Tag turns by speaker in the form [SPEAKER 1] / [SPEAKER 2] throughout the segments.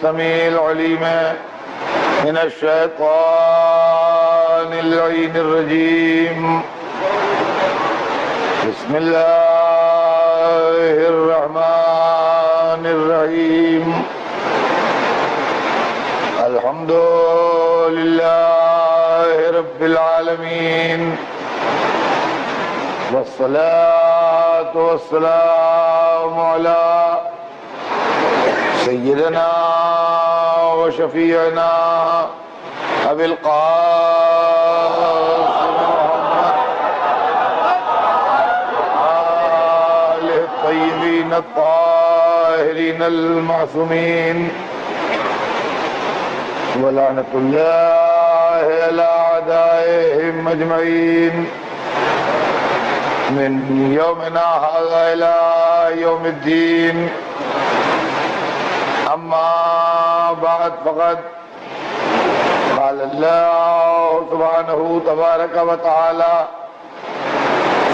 [SPEAKER 1] السميع العليم من الشيطان اللعين الرجيم. بسم الله الرحمن الرحيم. الحمد لله رب العالمين، والصلاة والسلام على سيدنا وشفيعنا أبي القاسم محمد آله الطيبين الطاهرين المعصومين، ولعنة الله على أعدائهم أجمعين من يومنا هذا إلى يوم الدين. أما بعد فقد قال الله سبحانه تبارك وتعالى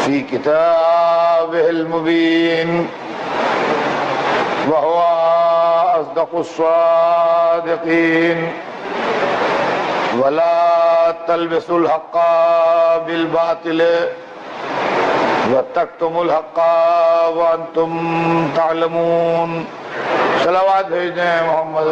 [SPEAKER 1] في كتابه المبين، وهو أصدق الصادقين: ولا تلبسوا الحق بالباطل وتكتموا الحق وأنتم تعلمون. صلوات بھیجیں محمد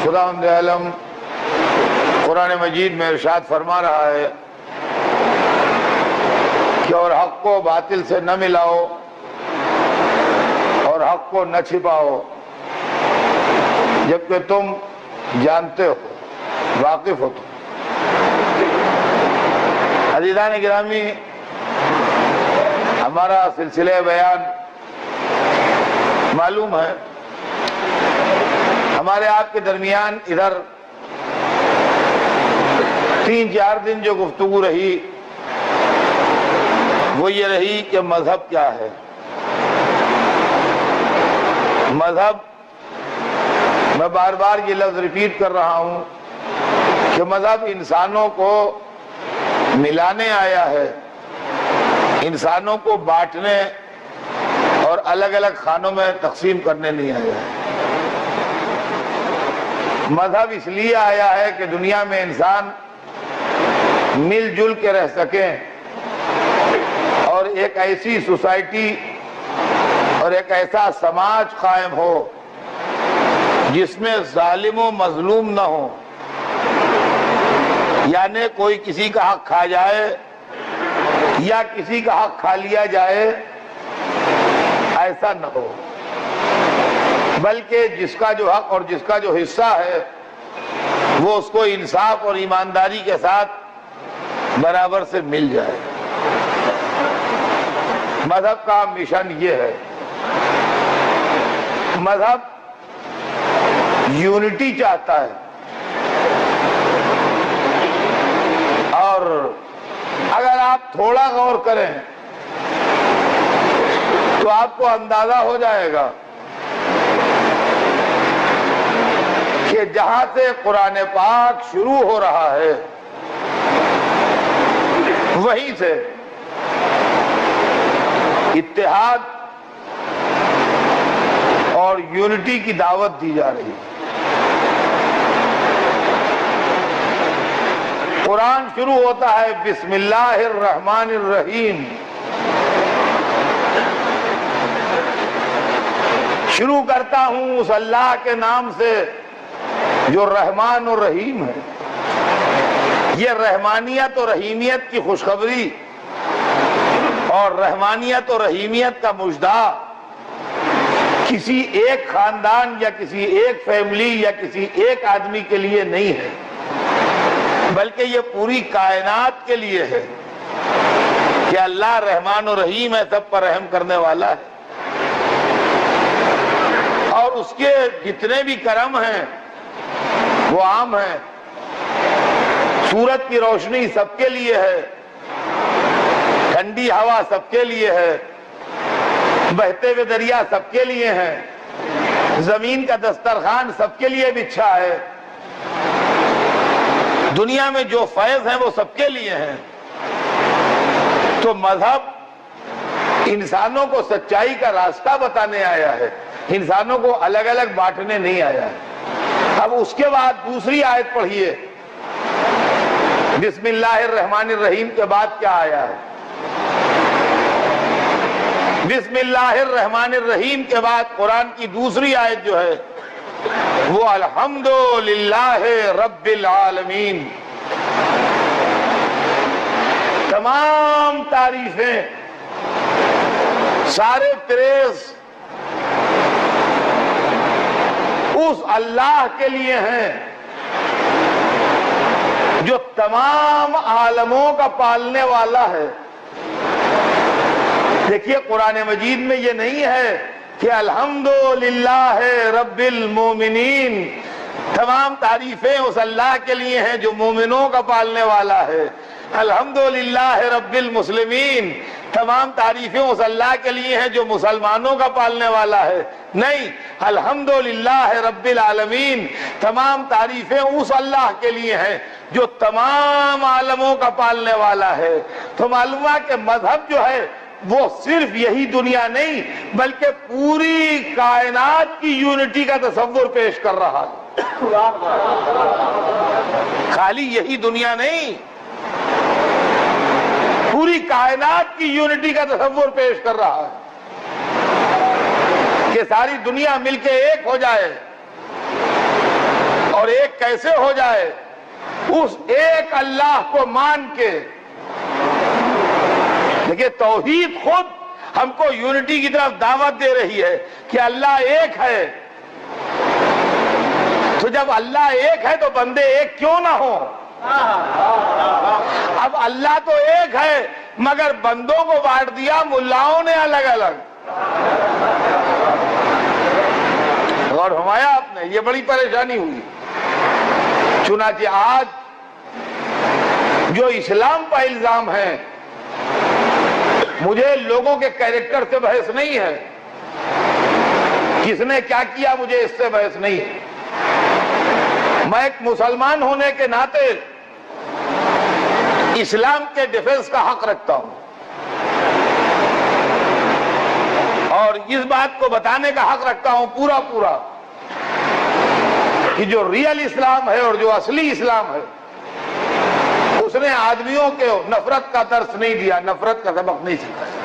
[SPEAKER 1] خداوند عالم قرآن مجید میں ارشاد فرما رہا ہے کہ اور حق کو باطل سے نہ ملاؤ اور حق کو نہ چھپاؤ جبکہ تم جانتے ہو، واقف ہو. تم عزیزان گرامی، ہمارا سلسلہ بیان معلوم ہے، ہمارے آپ کے درمیان ادھر 3-4 دن جو گفتگو رہی وہ یہ رہی کہ مذہب کیا ہے. مذہب، میں بار بار یہ لفظ ریپیٹ کر رہا ہوں کہ مذہب انسانوں کو ملانے آیا ہے، انسانوں کو بانٹنے اور الگ الگ خانوں میں تقسیم کرنے نہیں آیا ہے. مذہب اس لیے آیا ہے کہ دنیا میں انسان مل جل کے رہ سکیں اور ایک ایسی سوسائٹی اور ایک ایسا سماج قائم ہو جس میں ظالم و مظلوم نہ ہو، یعنی کوئی کسی کا حق کھا جائے یا کسی کا حق کھا لیا جائے، ایسا نہ ہو، بلکہ جس کا جو حق اور جس کا جو حصہ ہے وہ اس کو انصاف اور ایمانداری کے ساتھ برابر سے مل جائے. مذہب کا مشن یہ ہے. مذہب یونٹی چاہتا ہے، اور اگر آپ تھوڑا غور کریں تو آپ کو اندازہ ہو جائے گا کہ جہاں سے قرآن پاک شروع ہو رہا ہے وہیں سے اتحاد اور یونٹی کی دعوت دی جا رہی ہے. قرآن شروع ہوتا ہے بسم اللہ الرحمن الرحیم. شروع کرتا ہوں اس اللہ کے نام سے جو رحمان اور رحیم ہے. یہ رحمانیت اور رحیمیت کی خوشخبری اور رحمانیت اور رحیمیت کا مژدہ کسی ایک خاندان یا کسی ایک فیملی یا کسی ایک آدمی کے لیے نہیں ہے، بلکہ یہ پوری کائنات کے لیے ہے کہ اللہ رحمان و رحیم ہے، سب پر رحم کرنے والا ہے، اور اس کے جتنے بھی کرم ہیں وہ عام ہیں. سورج کی روشنی سب کے لیے ہے، ٹھنڈی ہوا سب کے لیے ہے، بہتے ہوئے دریا سب کے لیے ہیں، زمین کا دسترخوان سب کے لیے بچھا ہے، دنیا میں جو فیض ہیں وہ سب کے لیے ہیں. تو مذہب انسانوں کو سچائی کا راستہ بتانے آیا ہے، انسانوں کو الگ الگ بانٹنے نہیں آیا ہے۔ اب اس کے بعد دوسری آیت پڑھیے، بسم اللہ الرحمن الرحیم کے بعد کیا آیا ہے؟ بسم اللہ الرحمن الرحیم کے بعد قرآن کی دوسری آیت جو ہے وہ الحمدللہ رب العالمین، تمام تعریفیں، سارے پریز اس اللہ کے لیے ہیں جو تمام عالموں کا پالنے والا ہے۔ دیکھیے قرآن مجید میں یہ نہیں ہے کہ الحمدللہ رب المومنین، تمام تعریفیں اس اللہ کے لیے ہیں جو مومنوں کا پالنے والا ہے۔ الحمدللہ رب المسلمین، تمام تعریفیں اس اللہ کے لیے ہیں جو مسلمانوں کا پالنے والا ہے۔ نہیں، الحمدللہ رب العالمین، تمام تعریفیں اس اللہ کے لیے ہیں جو تمام عالموں کا پالنے والا ہے۔ تو معلوم ہے کہ مذہب جو ہے وہ صرف یہی دنیا نہیں بلکہ پوری کائنات کی یونٹی کا تصور پیش کر رہا ہے۔ خالی یہی دنیا نہیں، پوری کائنات کی یونٹی کا تصور پیش کر رہا ہے کہ ساری دنیا مل کے ایک ہو جائے، اور ایک کیسے ہو جائے؟ اس ایک اللہ کو مان کے۔ دیکھیں توحید خود ہم کو یونٹی کی طرف دعوت دے رہی ہے کہ اللہ ایک ہے، تو جب اللہ ایک ہے تو بندے ایک کیوں نہ ہو؟ اب اللہ تو ایک ہے مگر بندوں کو بانٹ دیا ملاؤں نے الگ الگ۔ غور فرمایا آپ نے؟ یہ بڑی پریشانی ہوئی۔ چنانچہ آج جو اسلام کا الزام ہے، مجھے لوگوں کے کیریکٹر سے بحث نہیں ہے، کس نے کیا کیا مجھے اس سے بحث نہیں ہے۔ میں ایک مسلمان ہونے کے ناطے اسلام کے ڈیفنس کا حق رکھتا ہوں، اور اس بات کو بتانے کا حق رکھتا ہوں پورا پورا کہ جو ریئل اسلام ہے اور جو اصلی اسلام ہے اس نے آدمیوں کے نفرت کا درس نہیں دیا، نفرت کا سبق نہیں سکھایا،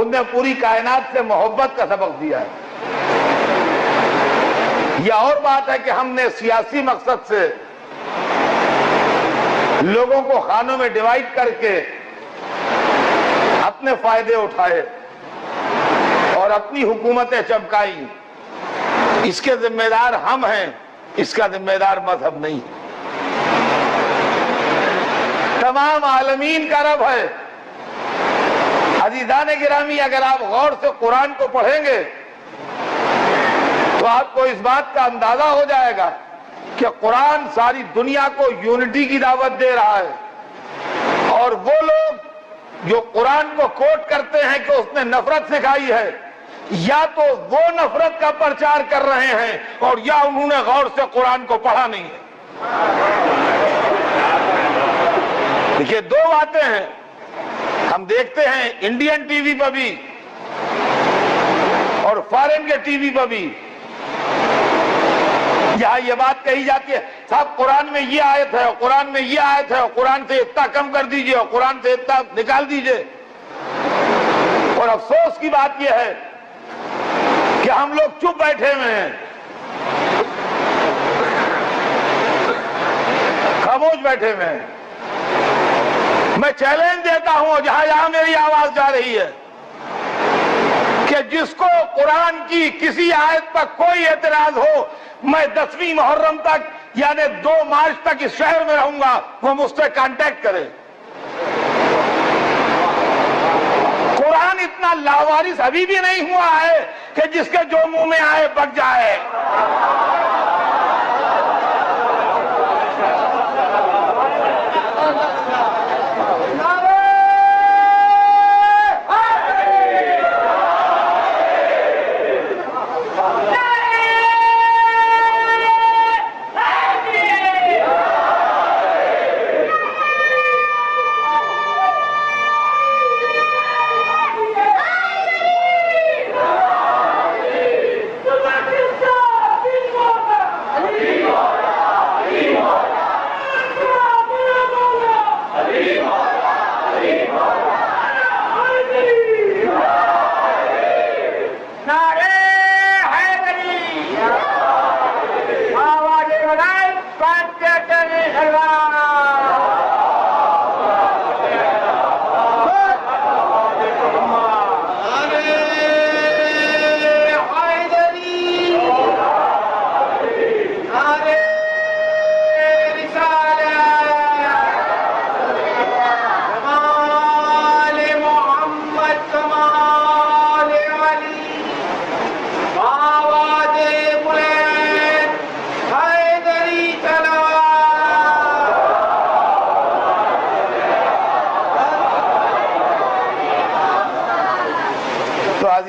[SPEAKER 1] ان نے پوری کائنات سے محبت کا سبق دیا ہے۔ یہ اور بات ہے کہ ہم نے سیاسی مقصد سے لوگوں کو خانوں میں ڈیوائیڈ کر کے اپنے فائدے اٹھائے اور اپنی حکومتیں چمکائیں، اس کے ذمہ دار ہم ہیں، اس کا ذمہ دار مذہب نہیں۔ تمام عالمین کا رب ہے۔ عزیزان گرامی، اگر آپ غور سے قرآن کو پڑھیں گے تو آپ کو اس بات کا اندازہ ہو جائے گا کہ قرآن ساری دنیا کو یونٹی کی دعوت دے رہا ہے، اور وہ لوگ جو قرآن کو کوٹ کرتے ہیں کہ اس نے نفرت سکھائی ہے، یا تو وہ نفرت کا پرچار کر رہے ہیں اور یا انہوں نے غور سے قرآن کو پڑھا نہیں ہے۔ دیکھیے دو باتیں ہیں، ہم دیکھتے ہیں انڈین ٹی وی پر بھی اور فارن کے ٹی وی پر بھی، یہاں یہ بات کہی جاتی ہے صاحب قرآن میں یہ آیت ہے، قرآن میں یہ آیت ہے، قرآن سے اتنا کم کر دیجئے، قرآن سے اتنا نکال دیجئے۔ اور افسوس کی بات یہ ہے کہ ہم لوگ چپ بیٹھے ہوئے ہیں، خاموش بیٹھے ہوئے ہیں۔ میں چیلنج دیتا ہوں جہاں میری آواز جا رہی ہے کہ جس کو قرآن کی کسی آیت پر کوئی اعتراض ہو، میں 10ویں محرم تک یعنی 2 مارچ تک اس شہر میں رہوں گا، وہ مجھ سے کانٹیکٹ کرے۔ قرآن اتنا لاوارث ابھی بھی نہیں ہوا ہے کہ جس کے جو منہ میں آئے بک جائے۔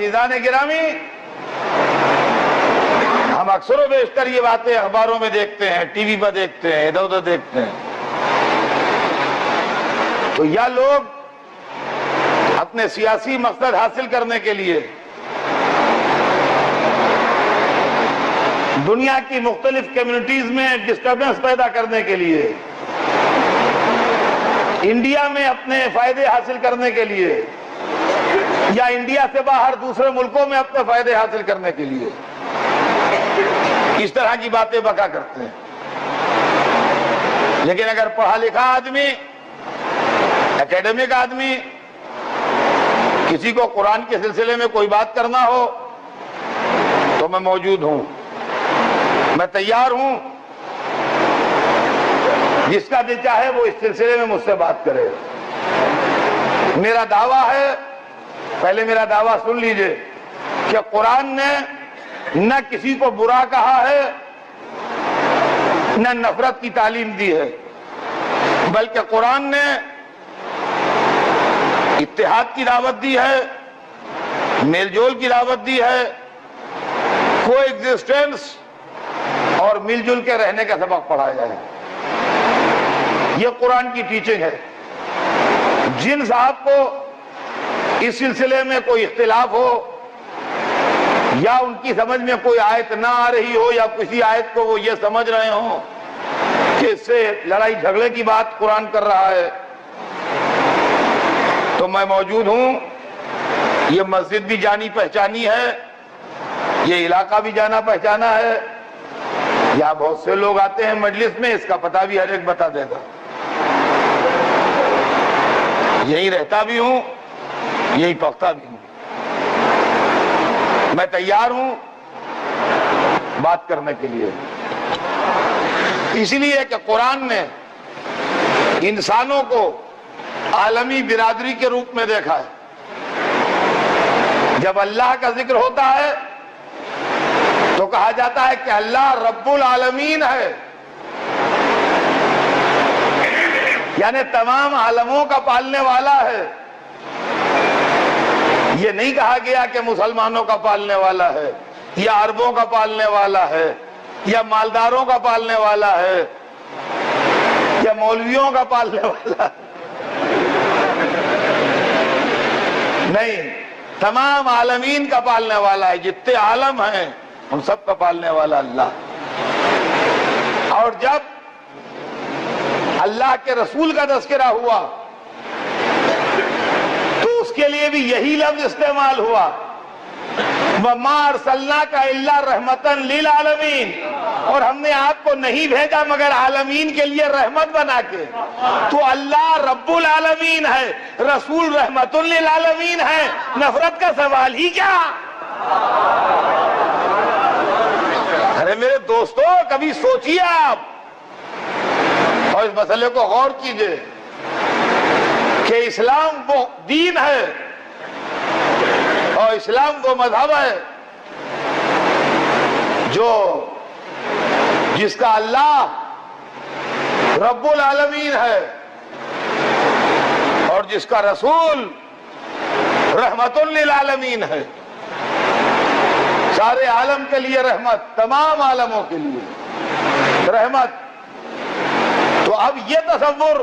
[SPEAKER 1] عزیزان گرامی، ہم اکثر و بیشتر یہ باتیں اخباروں میں دیکھتے ہیں، ٹی وی پر دیکھتے ہیں، ادھر ادھر دیکھتے ہیں، تو یا لوگ اپنے سیاسی مقصد حاصل کرنے کے لیے دنیا کی مختلف کمیونٹیز میں ڈسٹربنس پیدا کرنے کے لیے، انڈیا میں اپنے فائدے حاصل کرنے کے لیے، یا انڈیا سے باہر دوسرے ملکوں میں اپنے فائدے حاصل کرنے کے لیے اس طرح کی باتیں بکا کرتے ہیں۔ لیکن اگر پڑھا لکھا آدمی، اکیڈمک آدمی، کسی کو قرآن کے سلسلے میں کوئی بات کرنا ہو تو میں موجود ہوں، میں تیار ہوں، جس کا دل چاہے وہ اس سلسلے میں مجھ سے بات کرے۔ میرا دعویٰ ہے، پہلے میرا دعویٰ سن لیجئے، کہ قرآن نے نہ کسی کو برا کہا ہے، نہ نفرت کی تعلیم دی ہے، بلکہ قرآن نے اتحاد کی دعوت دی ہے، میل جول کی دعوت دی ہے، کو ایگزسٹنس اور مل جل کے رہنے کا سبق پڑھایا ہے۔ یہ قرآن کی ٹیچنگ ہے۔ جن صاحب کو اس سلسلے میں کوئی اختلاف ہو، یا ان کی سمجھ میں کوئی آیت نہ آ رہی ہو، یا کسی آیت کو وہ یہ سمجھ رہے ہوں کہ اس سے لڑائی جھگڑے کی بات قرآن کر رہا ہے، تو میں موجود ہوں۔ یہ مسجد بھی جانی پہچانی ہے، یہ علاقہ بھی جانا پہچانا ہے، یہاں بہت سے لوگ آتے ہیں مجلس میں، اس کا پتہ بھی ہر ایک بتا دے گا۔ یہی رہتا بھی ہوں، یہی پکتا بھی ہوں۔ میں تیار ہوں بات کرنے کے لیے، اس لیے کہ قرآن نے انسانوں کو عالمی برادری کے روپ میں دیکھا ہے۔ جب اللہ کا ذکر ہوتا ہے تو کہا جاتا ہے کہ اللہ رب العالمین ہے، یعنی تمام عالموں کا پالنے والا ہے۔ یہ نہیں کہا گیا کہ مسلمانوں کا پالنے والا ہے، یا عربوں کا پالنے والا ہے، یا مالداروں کا پالنے والا ہے، یا مولویوں کا پالنے والا ہے۔ نہیں، تمام عالمین کا پالنے والا ہے، جتنے عالم ہیں ان سب کا پالنے والا اللہ۔ اور جب اللہ کے رسول کا تذکرہ ہوا تو اس کے لیے بھی یہی لفظ استعمال ہوا، وَمَا أَرْسَلْنَاكَ إِلَّا رَحْمَةً لِلْعَالَمِينَ، اور ہم نے آپ کو نہیں بھیجا مگر عالمین کے لیے رحمت بنا کے۔ تو اللہ رب العالمین ہے، رسول رحمت للعالمین ہے، نفرت کا سوال ہی کیا؟ ارے میرے دوستو، کبھی سوچیے آپ اور اس مسئلے کو غور کیجئے کہ اسلام وہ دین ہے اور اسلام وہ مذہب ہے جس کا اللہ رب العالمین ہے اور جس کا رسول رحمت للعالمین ہے، سارے عالم کے لیے رحمت، تمام عالموں کے لیے رحمت۔ تو اب یہ تصور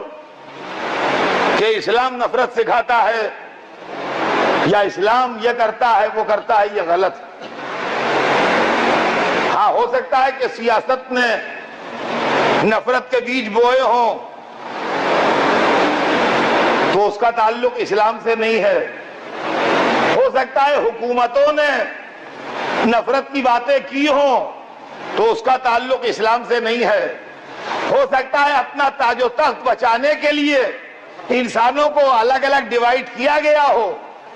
[SPEAKER 1] کہ اسلام نفرت سکھاتا ہے یا اسلام یہ کرتا ہے وہ کرتا ہے، یہ غلط ہے۔ ہاں، ہو سکتا ہے کہ سیاست نے نفرت کے بیج بوئے ہوں تو اس کا تعلق اسلام سے نہیں ہے۔ ہو سکتا ہے حکومتوں نے نفرت کی باتیں کی ہوں تو اس کا تعلق اسلام سے نہیں ہے۔ ہو سکتا ہے اپنا تاج و تخت بچانے کے لیے انسانوں کو الگ الگ ڈیوائیڈ کیا گیا ہو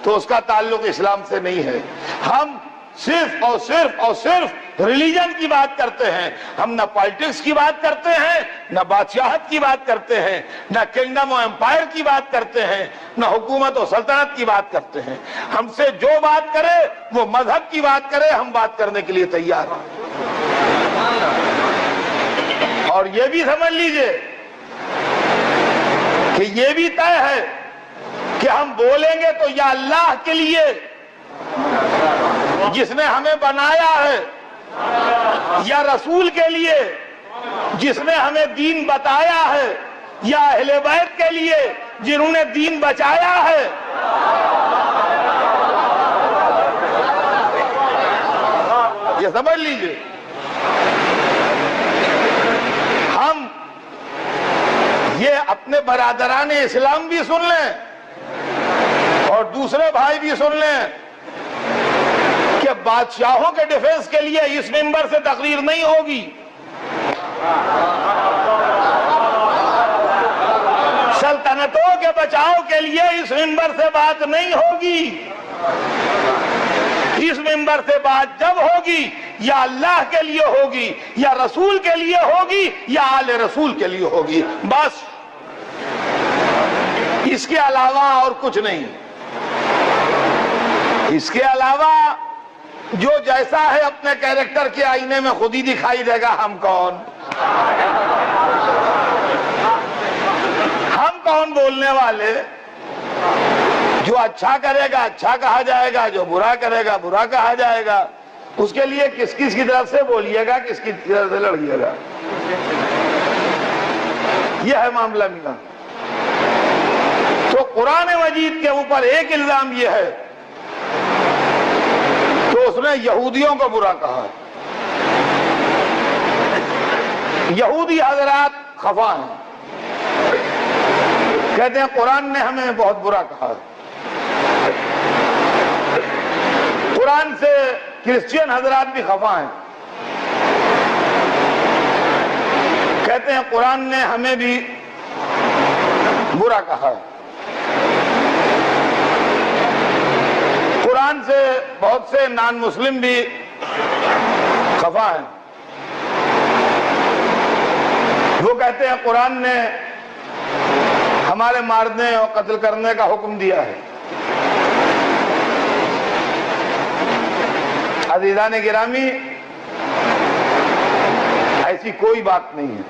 [SPEAKER 1] تو اس کا تعلق اسلام سے نہیں ہے۔ ہم صرف اور صرف اور صرف ریلیجن کی بات کرتے ہیں، ہم نہ پالیٹکس کی بات کرتے ہیں، نہ بادشاہت کی بات کرتے ہیں، نہ کنگڈم و امپائر کی بات کرتے ہیں، نہ حکومت و سلطنت کی بات کرتے ہیں۔ ہم سے جو بات کرے وہ مذہب کی بات کرے، ہم بات کرنے کے لیے تیار ہیں۔ اور یہ بھی سمجھ لیجئے کہ یہ بھی طے ہے کہ ہم بولیں گے تو یا اللہ کے لیے جس نے ہمیں بنایا ہے، یا رسول کے لیے جس نے ہمیں دین بتایا ہے، یا اہل بیت کے لیے جنہوں نے دین بچایا ہے؟ یہ سمجھ لیجئے، ہم یہ اپنے برادران اسلام بھی سن لیں اور دوسرے بھائی بھی سن لیں کہ بادشاہوں کے ڈیفنس کے لیے اس ممبر سے تقریر نہیں ہوگی، سلطنتوں کے بچاؤ کے لیے اس ممبر سے بات نہیں ہوگی۔ اس ممبر سے بات جب ہوگی یا اللہ کے لیے ہوگی، یا رسول کے لیے ہوگی، یا آل رسول کے لیے ہوگی، بس اس کے علاوہ اور کچھ نہیں۔ اس کے علاوہ جو جیسا ہے اپنے کیریکٹر کے آئینے میں خود ہی دکھائی دے گا ہم کون، ہم کون بولنے والے۔ جو اچھا کرے گا اچھا کہا جائے گا، جو برا کرے گا برا کہا جائے گا۔ اس کے لیے کس کس کی طرف سے بولیے گا، کس کی طرف سے لڑیے گا، یہ ہے معاملہ میرا۔ تو قرآن مجید کے اوپر ایک الزام یہ ہے کہ اس نے یہودیوں کو برا کہا۔ یہودی حضرات خفا ہیں، کہتے ہیں قرآن نے ہمیں بہت برا کہا۔ قرآن سے کرسچین حضرات بھی خفا ہیں، کہتے ہیں قرآن نے ہمیں بھی برا کہا۔ قرآن سے بہت سے نان مسلم بھی خفا ہیں، وہ کہتے ہیں قرآن نے ہمارے مارنے اور قتل کرنے کا حکم دیا ہے۔ عزیزان گرامی، ایسی کوئی بات نہیں ہے،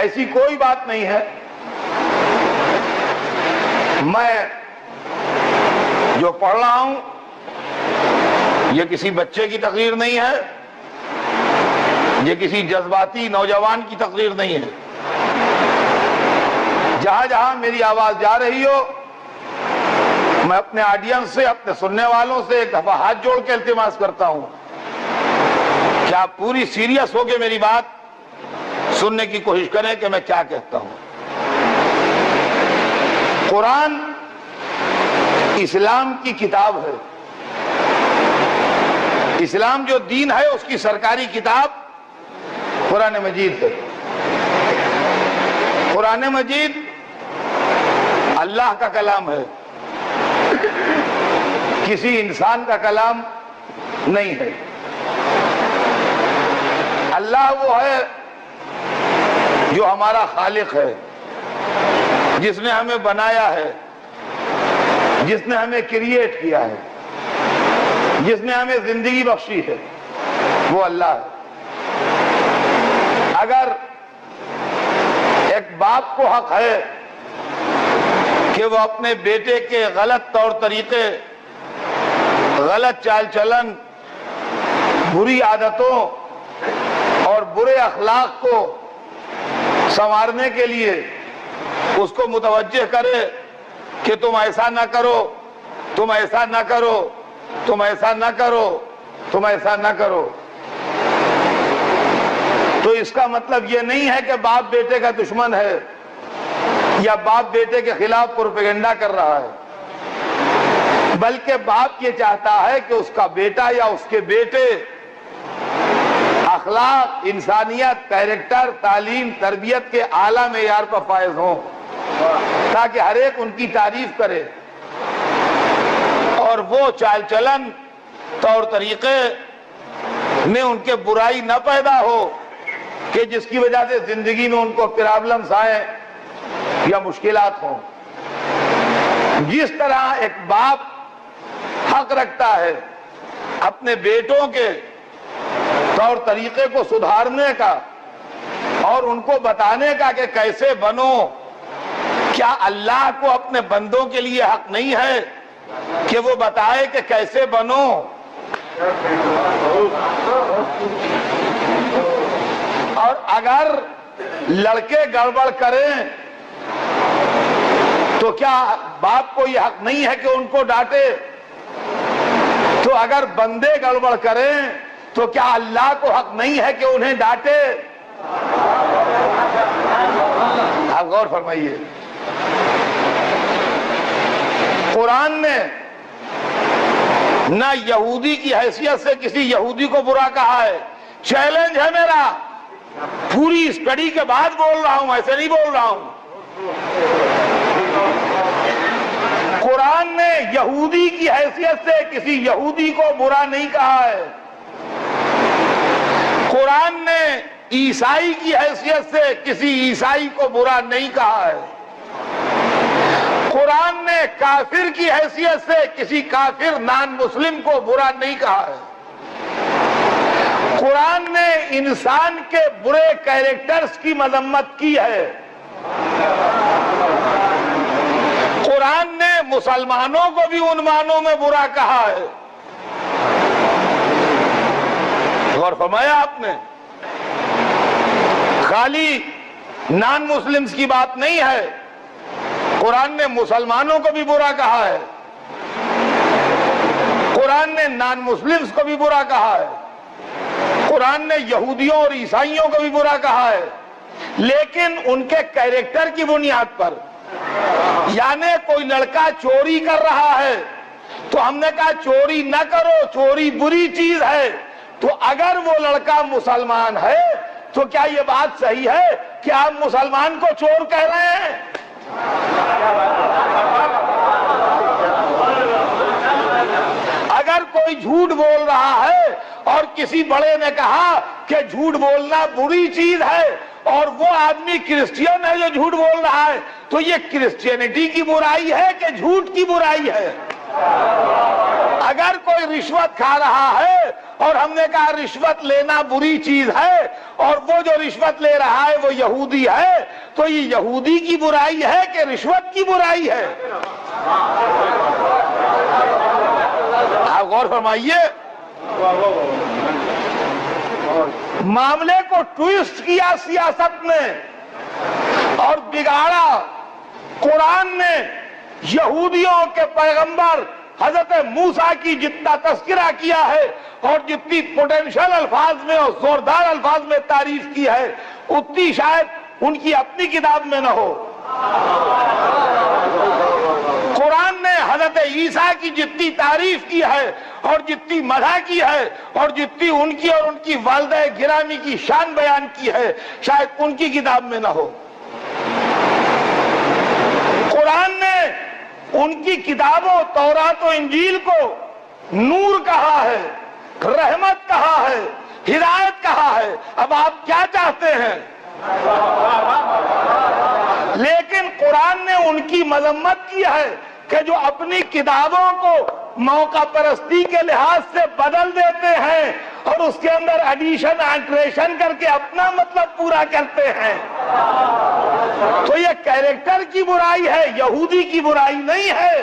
[SPEAKER 1] ایسی کوئی بات نہیں ہے۔ میں جو پڑھ رہا ہوں یہ کسی بچے کی تقریر نہیں ہے، یہ کسی جذباتی نوجوان کی تقریر نہیں ہے۔ جہاں جہاں میری آواز جا رہی ہو، میں اپنے آڈینس سے، اپنے سننے والوں سے ایک دفعہ ہاتھ جوڑ کے التماس کرتا ہوں کہ آپ پوری سیریس ہو کے میری بات سننے کی کوشش کریں کہ میں کیا کہتا ہوں۔ قرآن اسلام کی کتاب ہے، اسلام جو دین ہے اس کی سرکاری کتاب قرآن مجید ہے۔ قرآن مجید اللہ کا کلام ہے، کسی انسان کا کلام نہیں ہے۔ اللہ وہ ہے جو ہمارا خالق ہے، جس نے ہمیں بنایا ہے، جس نے ہمیں کریٹ کیا ہے، جس نے ہمیں زندگی بخشی ہے، وہ اللہ ہے۔ اگر ایک باپ کو حق ہے کہ وہ اپنے بیٹے کے غلط طور طریقے، غلط چال چلن، بری عادتوں اور برے اخلاق کو سنوارنے کے لیے اس کو متوجہ کرے کہ تم ایسا نہ کرو، تم ایسا نہ کرو، تم ایسا نہ کرو، تم ایسا نہ کرو، تو اس کا مطلب یہ نہیں ہے کہ باپ بیٹے کا دشمن ہے یا باپ بیٹے کے خلاف پروپیگنڈا کر رہا ہے، بلکہ باپ یہ چاہتا ہے کہ اس کا بیٹا یا اس کے بیٹے اخلاق، انسانیت، کیریکٹر، تعلیم، تربیت کے اعلیٰ معیار پر فائز ہوں، تاکہ ہر ایک ان کی تعریف کرے اور وہ چال چلن، طور طریقے میں ان کے برائی نہ پیدا ہو کہ جس کی وجہ سے زندگی میں ان کو پرابلمز آئیں یا مشکلات ہوں۔ جس طرح ایک باپ حق رکھتا ہے اپنے بیٹوں کے طور طریقے کو سدھارنے کا اور ان کو بتانے کا کہ کیسے بنو، کیا اللہ کو اپنے بندوں کے لیے حق نہیں ہے کہ وہ بتائے کہ کیسے بنو. اور اگر لڑکے گڑبڑ کریں تو کیا باپ کو یہ حق نہیں ہے کہ ان کو ڈانٹے؟ تو اگر بندے گڑبڑ کریں تو کیا اللہ کو حق نہیں ہے کہ انہیں ڈانٹے؟ آپ غور فرمائیے. قرآن نے نہ یہودی کی حیثیت سے کسی یہودی کو برا کہا ہے. چیلنج ہے میرا، پوری اسٹڈی کے بعد بول رہا ہوں، ایسے نہیں بول رہا ہوں. قرآن نے یہودی کی حیثیت سے کسی یہودی کو برا نہیں کہا ہے. قرآن نے عیسائی کی حیثیت سے کسی عیسائی کو برا نہیں کہا ہے. قرآن نے کافر کی حیثیت سے کسی کافر نان مسلم کو برا نہیں کہا ہے. قرآن نے انسان کے برے کیریکٹرز کی مذمت کی ہے. قرآن نے مسلمانوں کو بھی ان معنوں میں برا کہا ہے. غور فرمایا آپ نے؟ خالی نان مسلمز کی بات نہیں ہے، قرآن نے مسلمانوں کو بھی برا کہا ہے، قرآن نے نان مسلمز کو بھی برا کہا ہے، قرآن نے یہودیوں اور عیسائیوں کو بھی برا کہا ہے، لیکن ان کے کیریکٹر کی بنیاد پر. یعنی کوئی لڑکا چوری کر رہا ہے تو ہم نے کہا چوری نہ کرو، چوری بری چیز ہے. تو اگر وہ لڑکا مسلمان ہے تو کیا یہ بات صحیح ہے کہ آپ مسلمان کو چور کہہ رہے ہیں؟ اگر کوئی جھوٹ بول رہا ہے اور کسی بڑے نے کہا کہ جھوٹ بولنا بری چیز ہے اور وہ آدمی کرسچین ہے جو جھوٹ بول رہا ہے، تو یہ کرسچینٹی کی برائی ہے کہ جھوٹ کی برائی ہے؟ اگر کوئی رشوت کھا رہا ہے اور ہم نے کہا رشوت لینا بری چیز ہے اور وہ جو رشوت لے رہا ہے وہ یہودی ہے، تو یہ یہودی کی برائی ہے کہ رشوت کی برائی ہے؟ آپ غور فرمائیے. معاملے کو ٹویسٹ کیا سیاست نے اور بگاڑا. قرآن نے یہودیوں کے پیغمبر حضرت موسیٰ کی جتنا تذکرہ کیا ہے اور جتنی پوٹینشل الفاظ میں اور زوردار الفاظ میں تعریف کی ہے، اتنی شاید ان کی اپنی کتاب میں نہ ہو. قرآن نے حضرت عیسیٰ کی جتنی تعریف کی ہے اور جتنی مدح کی ہے اور جتنی ان کی اور ان کی والدہ گرامی کی شان بیان کی ہے، شاید ان کی کتاب میں نہ ہو. قرآن نے ان کی کتابوں تورات و انجیل کو نور کہا ہے، رحمت کہا ہے، ہدایت کہا ہے. اب آپ کیا چاہتے ہیں؟ لیکن قرآن نے ان کی مذمت کی ہے کہ جو اپنی کتابوں کو موقع پرستی کے لحاظ سے بدل دیتے ہیں اور اس کے اندر ایڈیشن الٹریشن کر کے اپنا مطلب پورا کرتے ہیں. تو یہ کیریکٹر کی برائی ہے، یہودی کی برائی نہیں ہے.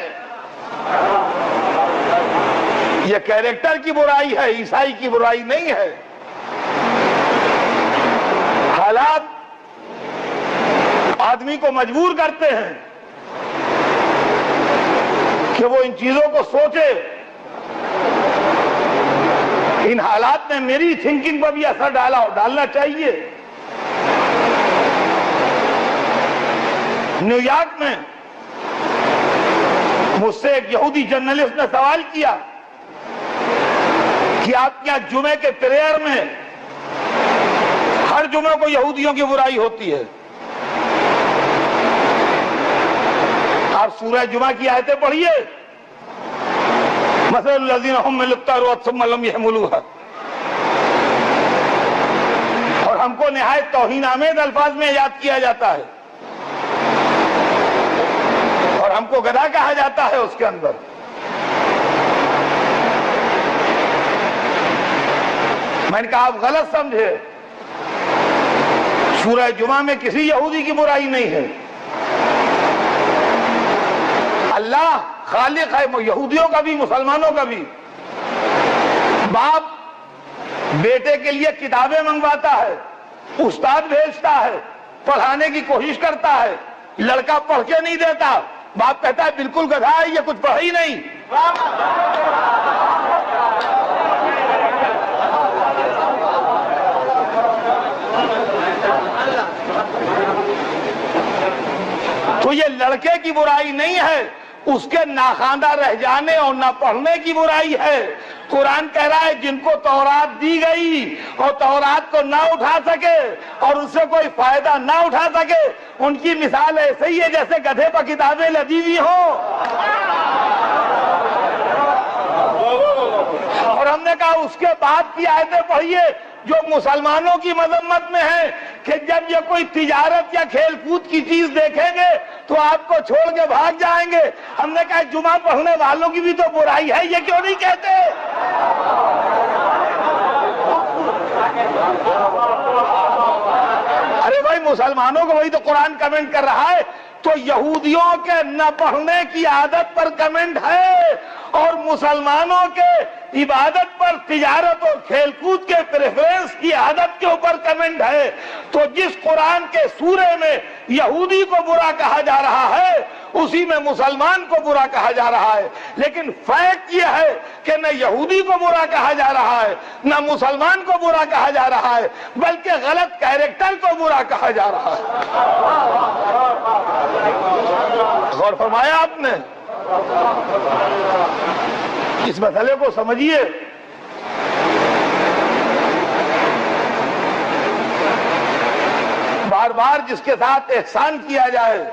[SPEAKER 1] یہ کیریکٹر کی برائی ہے، عیسائی کی برائی نہیں ہے. حالات آدمی کو مجبور کرتے ہیں کہ وہ ان چیزوں کو سوچے. ان حالات نے میری تھنکنگ پر بھی اثر ڈالا اور ڈالنا چاہیے. نیو یارک میں مجھ سے ایک یہودی جرنلسٹ نے سوال کیا کہ آپ کیا جمعے کے پریئر میں ہر جمعے کو یہودیوں کی برائی ہوتی ہے؟ آپ سورہ جمعہ کی آیتیں پڑھیے، مثل الذین حملوا التوراۃ ثم لم یحملوها، اور ہم کو نہایت توہین آمیز الفاظ میں یاد کیا جاتا ہے اور ہم کو گدھا کہا جاتا ہے اس کے اندر. میں نے کہا آپ غلط سمجھے، سورہ جمعہ میں کسی یہودی کی برائی نہیں ہے. اللہ اللہ خالق ہے یہودیوں کا بھی مسلمانوں کا بھی. باپ بیٹے کے لیے کتابیں منگواتا ہے, استاد بھیجتا ہے, پڑھانے کی کوشش کرتا ہے, لڑکا پڑھ کے نہیں دیتا, باپ کہتا ہے بالکل گدھا ہے, یہ کچھ پڑھا ہی نہیں. تو یہ لڑکے کی برائی نہیں ہے, اس کے ناخواندہ رہ جانے اور نہ پڑھنے کی برائی ہے. قرآن کہہ رہا ہے جن کو تورات دی گئی اور تورات کو نہ اٹھا سکے اور اس سے کوئی فائدہ نہ اٹھا سکے, ان کی مثال ایسے ہی ہے جیسے گدھے پر کتابیں لدی ہوئی ہوں. اور ہم نے کہا اس کے بعد کی آیتیں پڑھیے جو مسلمانوں کی مذمت میں ہے کہ جب یہ کوئی تجارت یا کھیل کود کی چیز دیکھیں گے تو آپ کو چھوڑ کے بھاگ جائیں گے. ہم نے کہا جمعہ پڑھنے والوں کی بھی تو برائی ہے, یہ کیوں نہیں کہتے؟ ارے بھائی مسلمانوں کو وہی تو قرآن کمنٹ کر رہا ہے, تو یہودیوں کے نہ پڑھنے کی عادت پر کمنٹ ہے اور مسلمانوں کے عبادت پر, تجارت اور کھیل کود کے پریفرنس کی عادت کے اوپر کمنٹ ہے. تو جس قرآن کے سورے میں یہودی کو برا کہا جا رہا ہے اسی میں مسلمان کو برا کہا جا رہا ہے. لیکن فیکٹ یہ ہے کہ نہ یہودی کو برا کہا جا رہا ہے نہ مسلمان کو برا کہا جا رہا ہے, بلکہ غلط کیریکٹر کو برا کہا جا رہا ہے. غور فرمایا آپ نے؟ اس مسئلے کو سمجھیے. بار بار جس کے ساتھ احسان کیا جائے,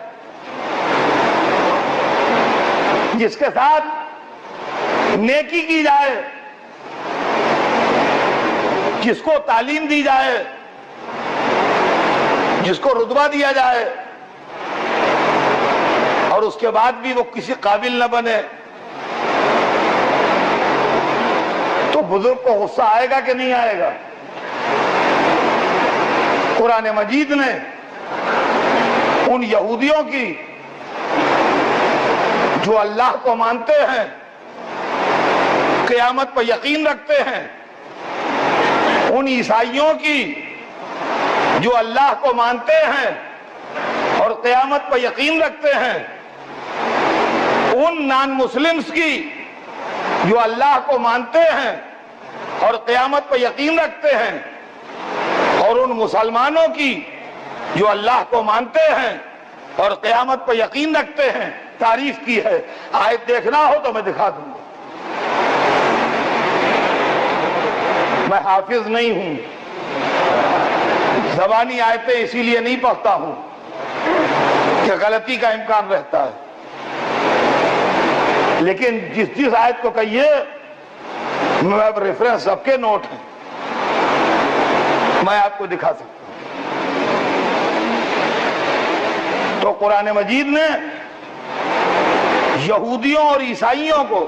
[SPEAKER 1] جس کے ساتھ نیکی کی جائے, جس کو تعلیم دی جائے, جس کو رتبہ دیا جائے اور اس کے بعد بھی وہ کسی قابل نہ بنے, تو بزرگ کو غصہ آئے گا کہ نہیں آئے گا؟ قرآن مجید نے ان یہودیوں کی جو اللہ کو مانتے ہیں, قیامت پر یقین رکھتے ہیں, ان عیسائیوں کی جو اللہ کو مانتے ہیں اور قیامت پر یقین رکھتے ہیں, ان نان مسلمز کی جو اللہ کو مانتے ہیں اور قیامت پر یقین رکھتے ہیں, اور ان مسلمانوں کی جو اللہ کو مانتے ہیں اور قیامت پر یقین رکھتے ہیں, تعریف کی ہے. آیت دیکھنا ہو تو میں دکھا دوں گا. میں حافظ نہیں ہوں, زبانی آیتیں اسی لیے نہیں پڑھتا ہوں کہ غلطی کا امکان رہتا ہے, لیکن جس آیت کو کہیے میں اب ریفرنس سب کے نوٹ ہیں, میں آپ کو دکھا سکتا ہوں. تو قرآن مجید نے یہودیوں اور عیسائیوں کو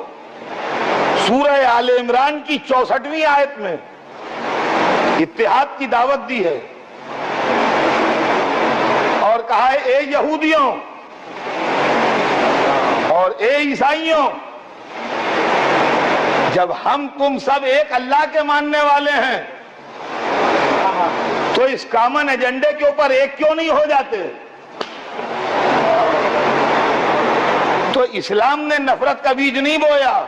[SPEAKER 1] سورہ آل عمران کی 64ویں آیت میں اتحاد کی دعوت دی ہے اور کہا ہے اے یہودیوں اور اے عیسائیوں, جب ہم تم سب ایک اللہ کے ماننے والے ہیں تو اس کامن ایجنڈے کے اوپر ایک کیوں نہیں ہو جاتے؟ تو اسلام نے نفرت کا بیج نہیں بویا.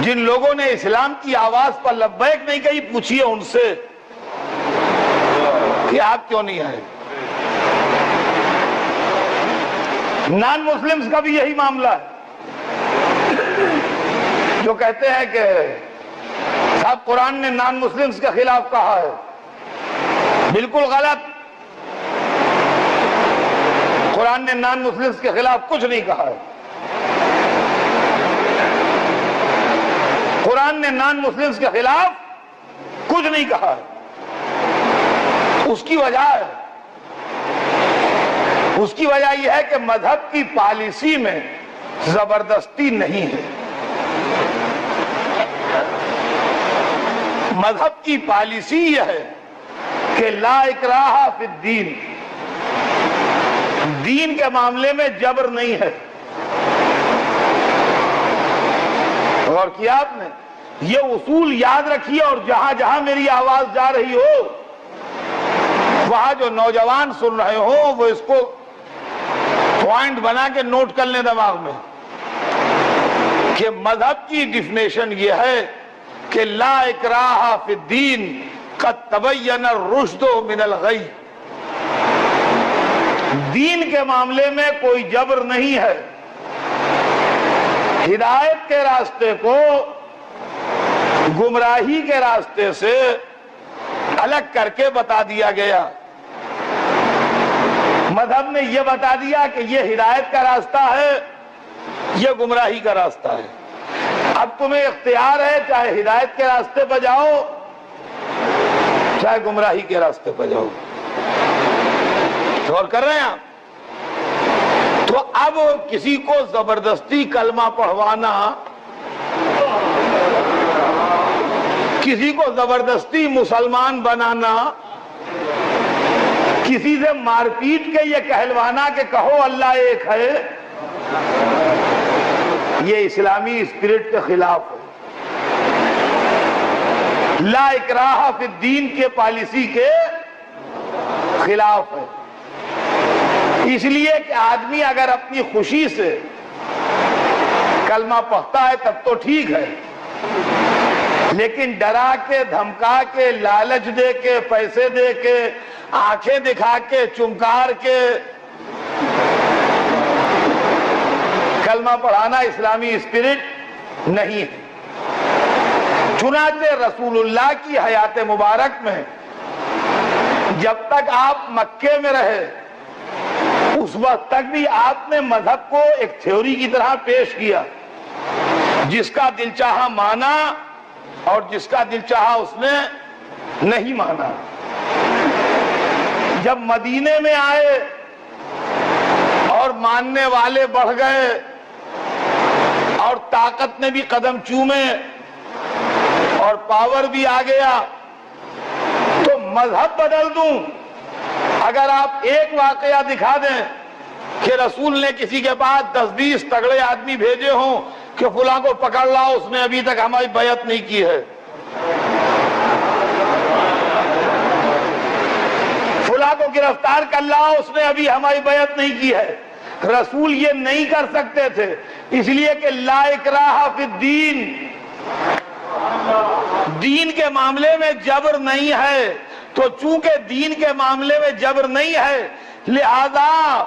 [SPEAKER 1] جن لوگوں نے اسلام کی آواز پر لبیک نہیں کہی, پوچھئے ان سے کہ آپ کیوں نہیں آئے. نان مسلمز کا بھی یہی معاملہ ہے, جو کہتے ہیں کہ صاحب قرآن نے نان مسلمز کے خلاف کہا ہے. بالکل غلط. قرآن نے نان مسلمز کے خلاف کچھ نہیں کہا ہے. قرآن نے نان مسلمز کے خلاف کچھ نہیں کہا ہے. اس کی وجہ ہے, اس کی وجہ یہ ہے کہ مذہب کی پالیسی میں زبردستی نہیں ہے. مذہب کی پالیسی یہ ہے کہ لا اکراہ فی الدین, دین کے معاملے میں جبر نہیں ہے. غور کیا آپ نے؟ یہ اصول یاد رکھیے، اور جہاں جہاں میری آواز جا رہی ہو وہاں جو نوجوان سن رہے ہو وہ اس کو پوائنٹ بنا کے نوٹ کر لیں دماغ میں کہ مذہب کی ڈیفینیشن یہ ہے کہ لا اکراہ فی الدین قد تبین الرشد من الغی. دین کے معاملے میں کوئی جبر نہیں ہے، ہدایت کے راستے کو گمراہی کے راستے سے الگ کر کے بتا دیا گیا. مذہب نے یہ بتا دیا کہ یہ ہدایت کا راستہ ہے، یہ گمراہی کا راستہ ہے. اب تمہیں اختیار ہے، چاہے ہدایت کے راستے پہ جاؤ چاہے گمراہی کے راستے پہ جاؤ. غور کر رہے ہیں آپ؟ تو اب کسی کو زبردستی کلمہ پڑھوانا، کسی کو زبردستی مسلمان بنانا، کسی سے مار پیٹ کے یہ کہلوانا کہ کہو اللہ ایک ہے، یہ اسلامی اسپرٹ کے خلاف ہے، لا اکراہ فی الدین کے پالیسی کے خلاف ہے. اس لیے کہ آدمی اگر اپنی خوشی سے کلمہ پڑھتا ہے تب تو ٹھیک ہے، لیکن ڈرا کے، دھمکا کے، لالچ دے کے، پیسے دے کے، آنکھیں دکھا کے، چمکار کے کلمہ پڑھانا اسلامی اسپرٹ نہیں ہے. چنانچہ رسول اللہ کی حیات مبارک میں جب تک آپ مکے میں رہے اس وقت تک بھی آپ نے مذہب کو ایک تھیوری کی طرح پیش کیا، جس کا دل چاہا مانا اور جس کا دل چاہا اس نے نہیں مانا. جب مدینے میں آئے اور ماننے والے بڑھ گئے اور طاقت نے بھی قدم چومے اور پاور بھی آ گیا تو مذہب بدل دوں. اگر آپ ایک واقعہ دکھا دیں کہ رسول نے کسی کے پاس 10-20 تگڑے آدمی بھیجے ہوں کہ فلاں کو پکڑ لاؤ، اس نے ابھی تک ہماری بیعت نہیں کی ہے، فلاں کو گرفتار کر لاؤ، اس نے ابھی ہماری بیعت نہیں کی ہے، رسول یہ نہیں کر سکتے تھے. اس لیے کہ لا اکراہ فی الدین، دین کے معاملے میں جبر نہیں ہے. تو چونکہ دین کے معاملے میں جبر نہیں ہے لہذا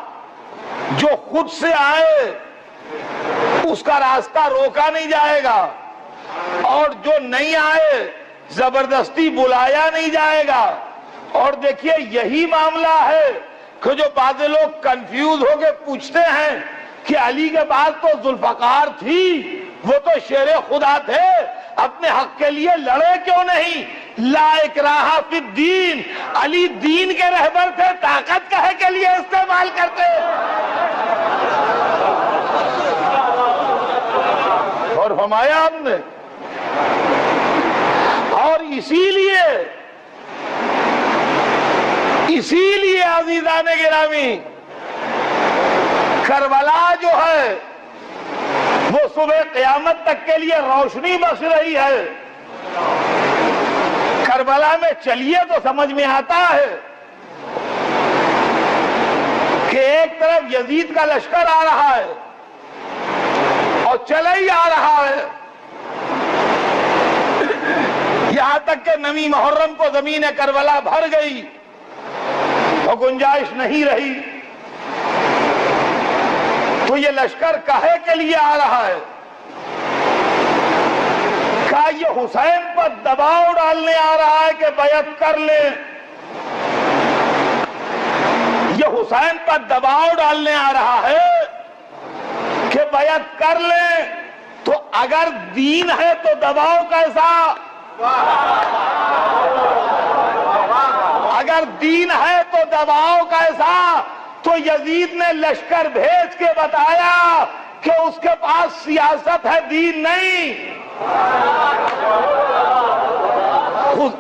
[SPEAKER 1] جو خود سے آئے اس کا راستہ روکا نہیں جائے گا، اور جو نہیں آئے زبردستی بلایا نہیں جائے گا. اور دیکھیے یہی معاملہ ہے کہ جو بعض لوگ کنفیوز ہو کے پوچھتے ہیں کہ علی کے پاس تو ذوالفقار تھی، وہ تو شیر خدا تھے، اپنے حق کے لیے لڑے کیوں نہیں؟ لا اکراہ فی الدین، علی دین کے رہبر تھے، طاقت کہے کے لیے استعمال کرتے. اور فرمایا آپ نے، اور اسی لیے عزیزان گرامی کربلا جو ہے وہ صبح قیامت تک کے لیے روشنی بخش رہی ہے. کربلا میں چلیے تو سمجھ میں آتا ہے کہ ایک طرف یزید کا لشکر آ رہا ہے اور چلا ہی آ رہا ہے، یہاں تک کہ نویں محرم کو زمین کربلا بھر گئی اور گنجائش نہیں رہی. تو یہ لشکر کہے کے لیے آ رہا ہے؟ کیا یہ حسین پر دباؤ ڈالنے آ رہا ہے کہ بیعت کر لیں؟ یہ حسین پر دباؤ ڈالنے آ رہا ہے کہ بیعت کر لیں؟ تو اگر دین ہے تو دباؤ کیسا؟ اگر دین ہے تو دباؤ کیسا؟ تو یزید نے لشکر بھیج کے بتایا کہ اس کے پاس سیاست ہے، دین نہیں.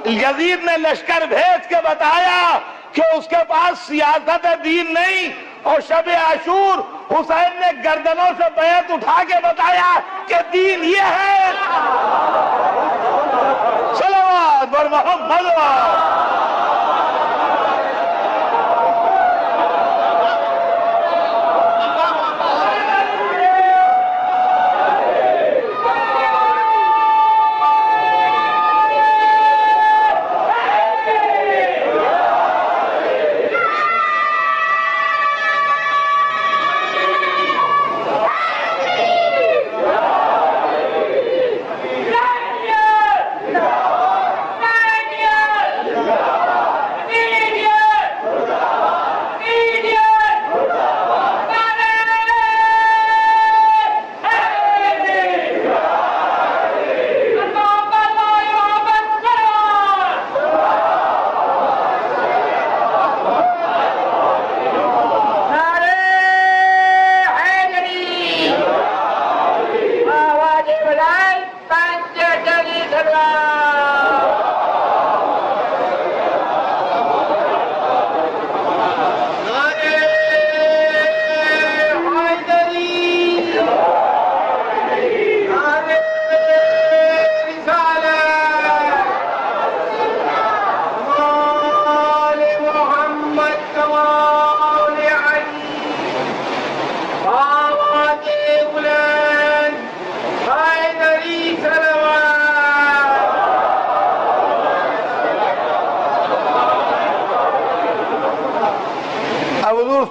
[SPEAKER 1] یزید نے لشکر بھیج کے بتایا کہ اس کے پاس سیاست ہے، دین نہیں. اور شب عاشور حسین نے گردنوں سے بیعت اٹھا کے بتایا کہ دین یہ ہے. صلوات بر محمد.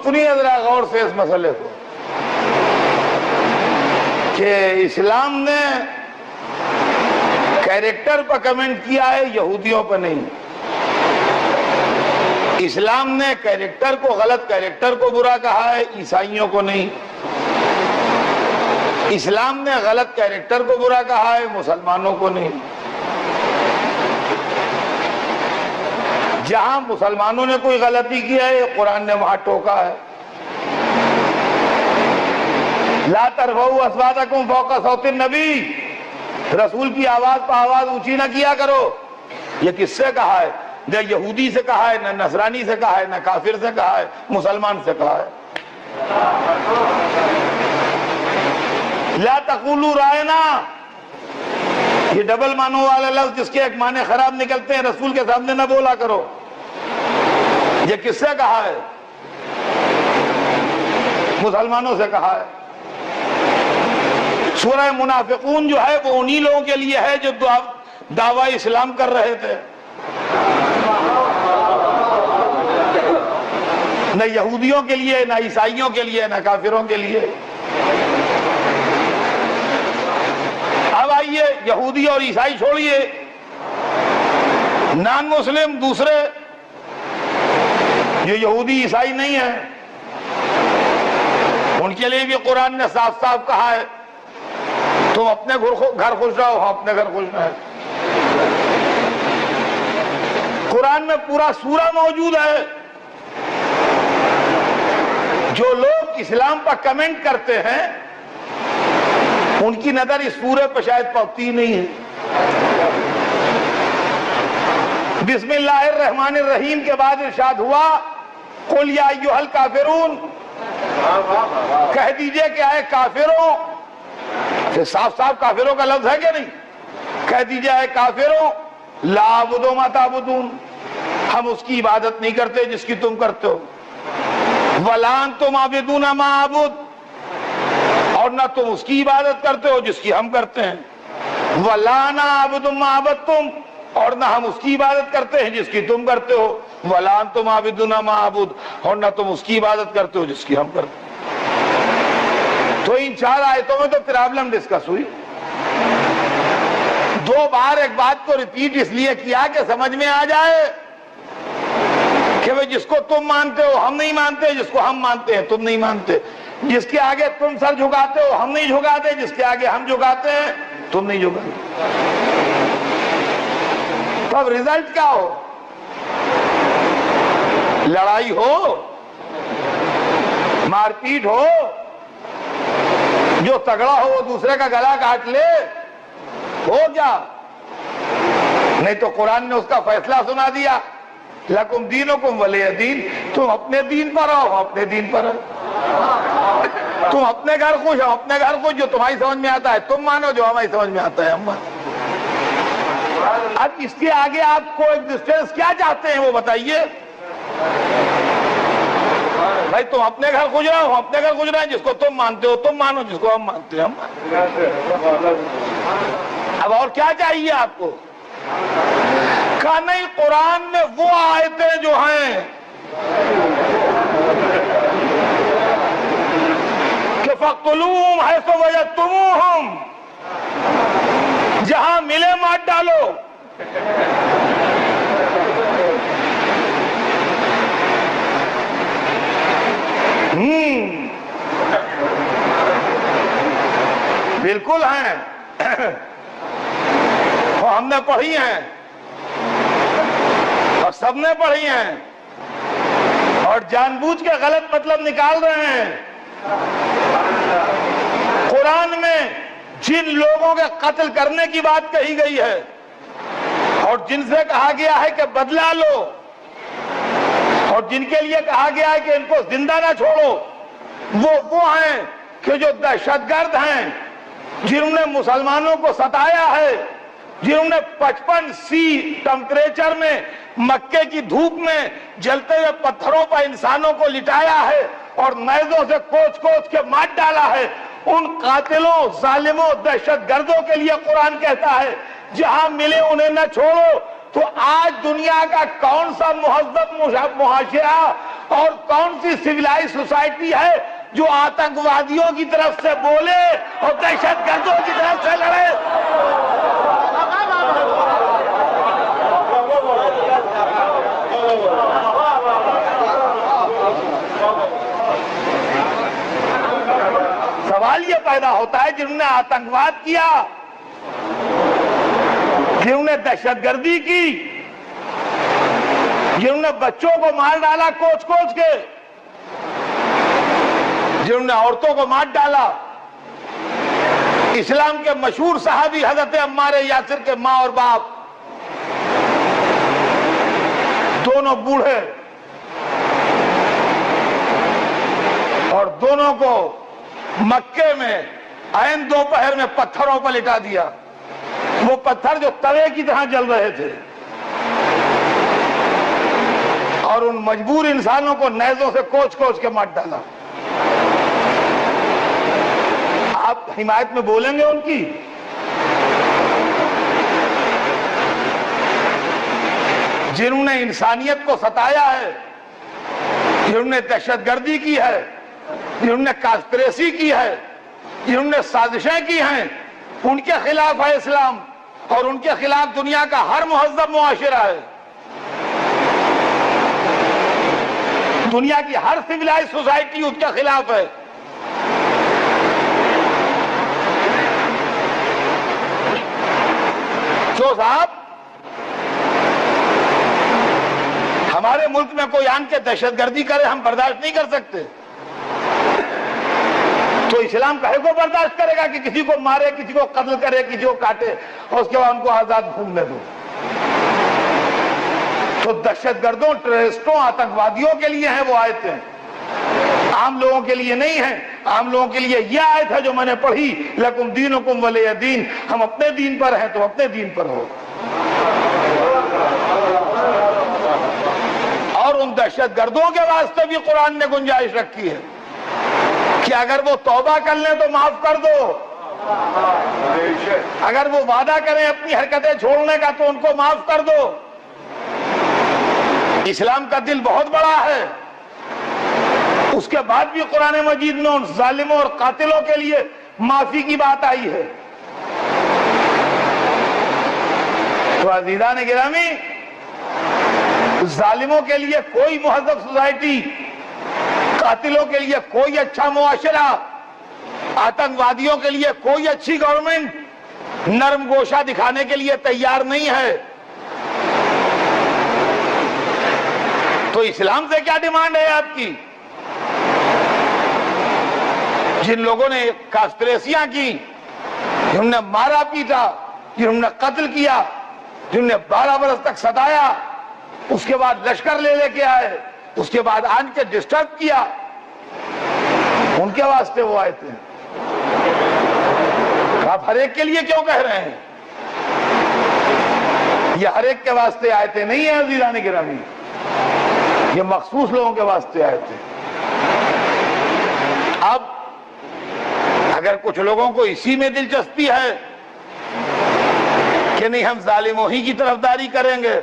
[SPEAKER 1] سنیے ذرا غور سے اس مسئلے کو کہ اسلام نے کیریکٹر پر کمنٹ کیا ہے، یہودیوں پر نہیں. اسلام نے کیریکٹر کو، غلط کیریکٹر کو برا کہا ہے، عیسائیوں کو نہیں. اسلام نے غلط کیریکٹر کو برا کہا ہے، مسلمانوں کو نہیں. جہاں مسلمانوں نے کوئی غلطی کی ہے قرآن نے وہاں ٹوکا ہے. لا ترفعوا اصواتکم فوق صوت النبی، رسول کی آواز پر آواز اونچی نہ کیا کرو. یہ کس سے کہا ہے؟ نہ یہودی سے کہا ہے، نہ نصرانی سے کہا ہے، نہ کافر سے کہا ہے، مسلمان سے کہا ہے. لا تقولوا رائنا، یہ ڈبل معنوں والا لفظ جس کے ایک معنی خراب نکلتے ہیں، رسول کے سامنے نہ بولا کرو. یہ کس سے کہا ہے؟ مسلمانوں سے کہا ہے. سورہ منافقون جو ہے وہ انہی لوگوں کے لیے ہے جو دعویٰ اسلام کر رہے تھے، نہ یہودیوں کے لیے، نہ عیسائیوں کے لیے، نہ کافروں کے لیے. اب آئیے یہودی اور عیسائی چھوڑیے، نان مسلم دوسرے جو یہودی عیسائی نہیں ہیں، ان کے لیے بھی قرآن نے صاف صاف کہا ہے تم اپنے گھر خوش رہو، ہم اپنے گھر خوش رہیں. قرآن میں پورا سورہ موجود ہے. جو لوگ اسلام پر کمنٹ کرتے ہیں ان کی نظر اس سورے پہ شاید پڑتی نہیں ہے. بسم اللہ الرحمن الرحیم کے بعد ارشاد ہوا قل یا ایھا الکافرون، کہہ دیجئے کہ اے کافروں. صاف صاف کافروں کا لفظ ہے کہ نہیں؟ کہہ دیجئے اے کافروں لا اعبد ما تعبدون، ہم اس کی عبادت نہیں کرتے جس کی تم کرتے ہو. ولا انتم عابدون ما اعبد، اور نہ تم اس کی عبادت کرتے ہو جس کی ہم کرتے ہیں. ولا انا اعبد ما عبدتم، اور نہ ہم اس کی عبادت کرتے ہیں جس کی تم کرتے ہو. ولا انتم عابدون ما اعبد، اور نہ تم اس کی عبادت کرتے ہو جس کی ہم کرتے ہیں. تو ان 4 آیتوں میں تو پرابلم ڈسکس ہوئی. 2 بار ایک بات کو ریپیٹ اس لیے کیا کہ سمجھ میں آ جائے کہ وہ جس کو تم مانتے ہو ہم نہیں مانتے، جس کو ہم مانتے ہیں تم نہیں مانتے، جس کے آگے تم سر جھکاتے ہو ہم نہیں جھکاتے، جس کے آگے ہم جھکاتے ہیں تم نہیں جھکاتے. تو اب ریزلٹ کیا ہو؟ لڑائی ہو، مار پیٹ ہو، جو تگڑا ہو وہ دوسرے کا گلا کاٹ لے، ہو کیا؟ نہیں تو قرآن نے اس کا فیصلہ سنا دیا لکم دینکم ولی دین، تم اپنے دین پر رہو، ہم اپنے دین پر رہو، تم اپنے گھر خوش، ہم اپنے گھر خوش، جو تمہاری سمجھ میں آتا ہے تم مانو، جو ہماری سمجھ میں آتا ہے ہم مانو۔ اب اس کے آگے آپ کو ایگزسٹنس کیا چاہتے ہیں وہ بتائیے؟ بھائی تم اپنے گھر خوش رہو، ہم اپنے گھر خوش رہے، جس کو تم مانتے ہو تم مانو، جس کو ہم مانتے ہیں ہم مانو۔ اب اور کیا چاہیے آپ کو؟ کہا نہیں، قرآن میں وہ آیتیں جو ہیں کہ فَاقْتُلُوهُمْ حَيْثُ وَجَدتُّمُوهُمْ، جہاں ملے مار ڈالو، بالکل ہیں، ہم نے پڑھی ہیں اور سب نے پڑھی ہیں، اور جان بوجھ کے غلط مطلب نکال رہے ہیں۔ قرآن میں جن لوگوں کے قتل کرنے کی بات کہی گئی ہے اور جن سے کہا گیا ہے کہ بدلہ لو، اور جن کے لیے کہا گیا ہے کہ ان کو زندہ نہ چھوڑو، وہ ہیں کہ جو دہشت گرد ہیں، جنہوں نے مسلمانوں کو ستایا ہے، جنہوں نے 55°C ٹمپریچر میں مکے کی دھوپ میں جلتے ہوئے پتھروں پر انسانوں کو لٹایا ہے اور نیزوں سے کوچ کوچ کے مار ڈالا ہے، ان قاتلوں، ظالموں، دہشت گردوں کے لیے قرآن کہتا ہے جہاں ملے انہیں نہ چھوڑو۔ تو آج دنیا کا کون سا مہذب معاشرہ اور کون سی سویلائز سوسائٹی ہے جو آتنکوادیوں کی طرف سے بولے اور دہشت گردوں کی طرف سے لڑے؟ سوال یہ پیدا ہوتا ہے، جنہوں نے آتنکواد کیا، جنہوں نے دہشت گردی کی، جنہوں نے بچوں کو مار ڈالا کوچ کوچ کے، جنہوں نے عورتوں کو مار ڈالا، اسلام کے مشہور صحابی حضرت عمار یاسر کے ماں اور باپ دونوں بوڑھے، اور دونوں کو مکے میں عین دوپہر میں پتھروں پر لٹا دیا، وہ پتھر جو توے کی طرح جل رہے تھے، اور ان مجبور انسانوں کو نیزوں سے کوچ کوچ کے مار ڈالا۔ آپ حمایت میں بولیں گے ان کی؟ جنہوں نے انسانیت کو ستایا ہے، جنہوں نے دہشت گردی کی ہے، جنہوں نے کانسپریسی کی ہے، جنہوں نے سازشیں کی ہیں، ان کے خلاف ہے اسلام، اور ان کے خلاف دنیا کا ہر مہذب معاشرہ ہے، دنیا کی ہر سویلائز سوسائٹی اس کے خلاف ہے۔ جو صاحب ہمارے ملک میں کوئی آن کے دہشت گردی کرے ہم برداشت نہیں کر سکتے، تو اسلام کہے کو برداشت کرے گا کہ کسی کو مارے، کسی کو قتل کرے، کسی کو کاٹے، اور اس کے بعد ان کو آزاد گھومنے دو؟ تو دہشت گردوں، ٹیررسٹوں، آتنکوادیوں کے لیے ہیں وہ آیتیں، عام لوگوں کے لیے نہیں ہیں۔ عام لوگوں کے لیے یہ آیت ہے جو میں نے پڑھی، لکم دینکم ولی دین، ہم اپنے دین پر ہیں تو اپنے دین پر ہو۔ اور ان دہشت گردوں کے واسطے بھی قرآن نے گنجائش رکھی ہے کہ اگر وہ توبہ کر لیں تو معاف کر دو، اگر وہ وعدہ کریں اپنی حرکتیں چھوڑنے کا تو ان کو معاف کر دو۔ اسلام کا دل بہت بڑا ہے، اس کے بعد بھی قرآن مجید میں ان ظالموں اور قاتلوں کے لیے معافی کی بات آئی ہے۔ تو عزیزان گرامی، ظالموں کے لیے کوئی مہذب سوسائٹی، قاتلوں کے لیے کوئی اچھا معاشرہ، آتنکوادیوں کے لیے کوئی اچھی گورنمنٹ نرم گوشہ دکھانے کے لیے تیار نہیں ہے۔ تو اسلام سے کیا ڈیمانڈ ہے آپ کی؟ جن لوگوں نے کانسپریسیاں کی، جنہوں نے مارا پیٹا، جنہوں نے قتل کیا، جنہوں نے 12 برس تک ستایا، اس کے بعد لشکر لے کے آئے، اس کے بعد آن کے ڈسٹرب کیا. ان کے واسطے وہ آئے تھے. آپ ہر ایک کے لیے کیوں کہہ رہے ہیں؟ یہ ہر ایک کے واسطے آئے تھے نہیں ہیں عزیزان گرامی، یہ مخصوص لوگوں کے واسطے آئے تھے. اب اگر کچھ لوگوں کو اسی میں دلچسپی ہے کہ نہیں ہم ظالموں ہی کی طرفداری کریں گے،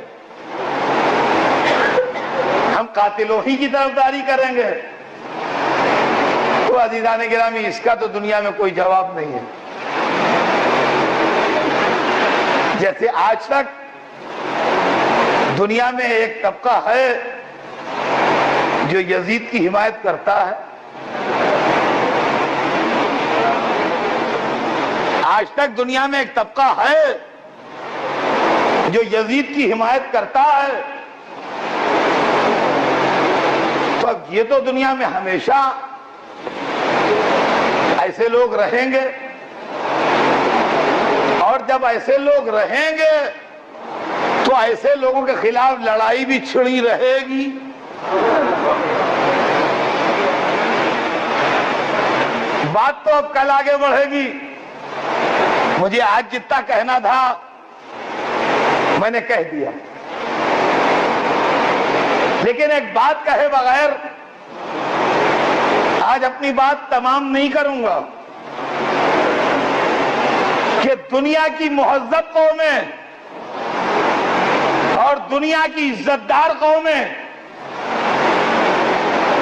[SPEAKER 1] ہم قاتلوں ہی کی طرفداری کریں گے، تو عزیزان گرامی اس کا تو دنیا میں کوئی جواب نہیں ہے. جیسے آج تک دنیا میں ایک طبقہ ہے جو یزید کی حمایت کرتا ہے، آج تک دنیا میں ایک طبقہ ہے جو یزید کی حمایت کرتا ہے، تو اب یہ تو دنیا میں ہمیشہ ایسے لوگ رہیں گے، اور جب ایسے لوگ رہیں گے تو ایسے لوگوں کے خلاف لڑائی بھی چھڑی رہے گی. بات تو اب کل آگے بڑھے گی. مجھے آج جتنا کہنا تھا میں نے کہہ دیا، لیکن ایک بات کہے بغیر آج اپنی بات تمام نہیں کروں گا کہ دنیا کی مہذب قومیں اور دنیا کی عزت دار قومیں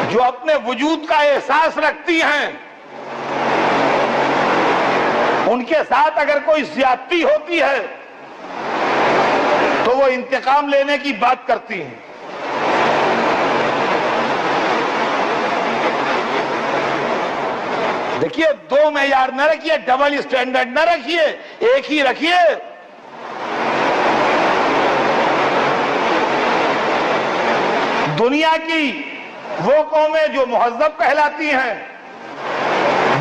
[SPEAKER 1] جو اپنے وجود کا احساس رکھتی ہیں، ان کے ساتھ اگر کوئی زیادتی ہوتی ہے تو وہ انتقام لینے کی بات کرتی ہیں. دیکھیے، دو معیار نہ رکھیے، ڈبل اسٹینڈرڈ نہ رکھیے، ایک ہی رکھیے. دنیا کی وہ قومیں جو مہذب کہلاتی ہیں،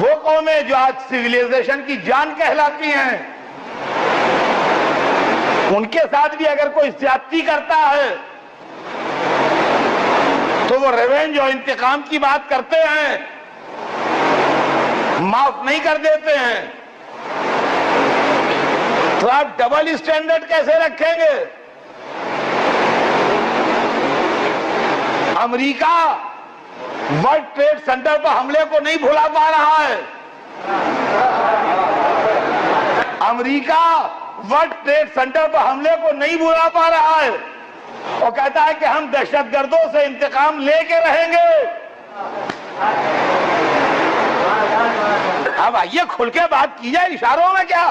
[SPEAKER 1] وہ قومیں جو آج سویلائزیشن کی جان کہلاتی ہیں، ان کے ساتھ بھی اگر کوئی زیادتی کرتا ہے تو وہ ریونج اور انتقام کی بات کرتے ہیں، معاف نہیں کر دیتے ہیں. تو آپ ڈبل اسٹینڈرڈ کیسے رکھیں گے؟ امریکہ ورلڈ ٹریڈ سینٹر پر حملے کو نہیں بھلا پا رہا ہے. امریکہ ورلڈ ٹریڈ سینٹر پر حملے کو نہیں بھلا پا رہا ہے اور کہتا ہے کہ ہم دہشت گردوں سے انتقام لے کے رہیں گے. اب آئیے کھل کے بات کی جائے، اشاروں میں کیا.